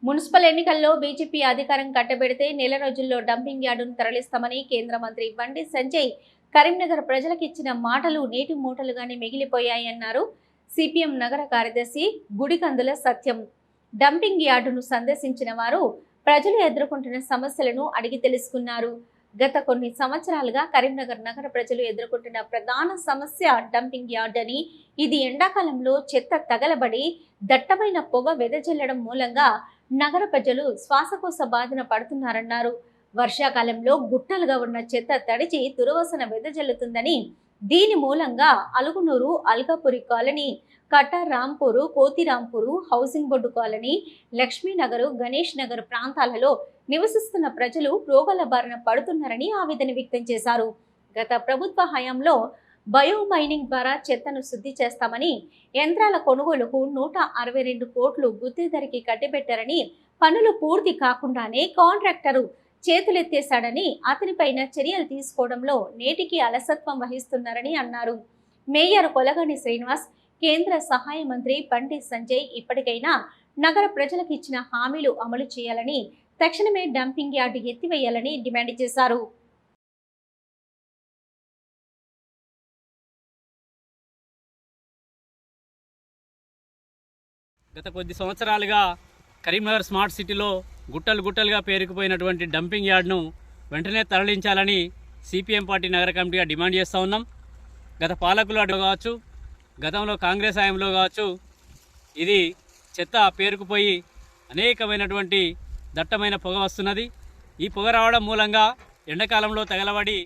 Municipal ఎన్నికల్లో BJP అధికారం కట్టబెడితే నెల రోజుల్లో డంపింగ్ యార్డును తరలిస్తామని కేంద్ర మంత్రి బండి సంజయ్ కరీంనగర్ ప్రజలకు ఇచ్చిన మాటలు నేటి మూటలుగానే మిగిలిపోయాయన్నారు సిపిఎం నగర కార్యదర్శి గుడికందుల సత్యం. డంపింగ్ యార్డును సందర్శించిన వారు ప్రజలు ఎదుర్కొంటున్న సమస్యలను అడిగి తెలుసుకున్నారు. గత కొన్ని సంవత్సరాలుగా కరీంనగర్ నగర ప్రజలు ఎదుర్కొంటున్న ప్రధాన సమస్య డంపింగ్ యార్డ్ అని, ఇది ఎండాకాలంలో చెత్త తగలబడి దట్టమైన పొగ వెదజల్లడం మూలంగా నగర ప్రజలు శ్వాసకోశ బాధన పడుతున్నారన్నారు. వర్షాకాలంలో గుట్టలుగా ఉన్న చెత్త తడిచి దుర్వాసన వెదజల్లుతుందని, దీని మూలంగా Alugunur, Alkapuri colony, Kattarampur, Kothirampur, housing board colony, Lakshminagar, Ganesh Nagar ప్రాంతాలలో నివసిస్తున్న ప్రజలు రోగాల బారిన పడుతున్నారని ఆవేదన వ్యక్తం చేశారు. గత ప్రభుత్వ హయాంలో బయో మైనింగ్ ద్వారా చెత్తను శుద్ధి చేస్తామని, యంత్రాల కొనుగోలుకు 162 కోట్లు గుత్తిధరికి కట్టిపెట్టారని, పనులు పూర్తి కాకుండానే కాంట్రాక్టరు చేతులెత్తేశాడని, అతనిపైన చర్యలు తీసుకోవడంలో నేటికి అలసత్వం వహిస్తున్నారని అన్నారు. మేయర్ కొలగాని శ్రీనివాస్, కేంద్ర సహాయ మంత్రి బండి సంజయ్ ఇప్పటికైనా నగర ప్రజలకు ఇచ్చిన హామీలు అమలు చేయాలని, తక్షణమే డంపింగ్ యార్డు ఎత్తివేయాలని డిమాండ్ చేశారు. గత కొద్ది సంవత్సరాలుగా కరీంనగర్ స్మార్ట్ సిటీలో గుట్టలుగా పేరుకుపోయినటువంటి డంపింగ్ యార్డ్ను వెంటనే తరలించాలని సిపిఎం పార్టీ నగర కమిటీగా డిమాండ్ చేస్తూ ఉన్నాం. గత పాలకులు అడ్డు కావచ్చు, గతంలో కాంగ్రెస్ హయాంలో కావచ్చు, ఇది చెత్త పేరుకుపోయి అనేకమైనటువంటి దట్టమైన పొగ వస్తున్నది. ఈ పొగ రావడం మూలంగా ఎండాకాలంలో తగలబడి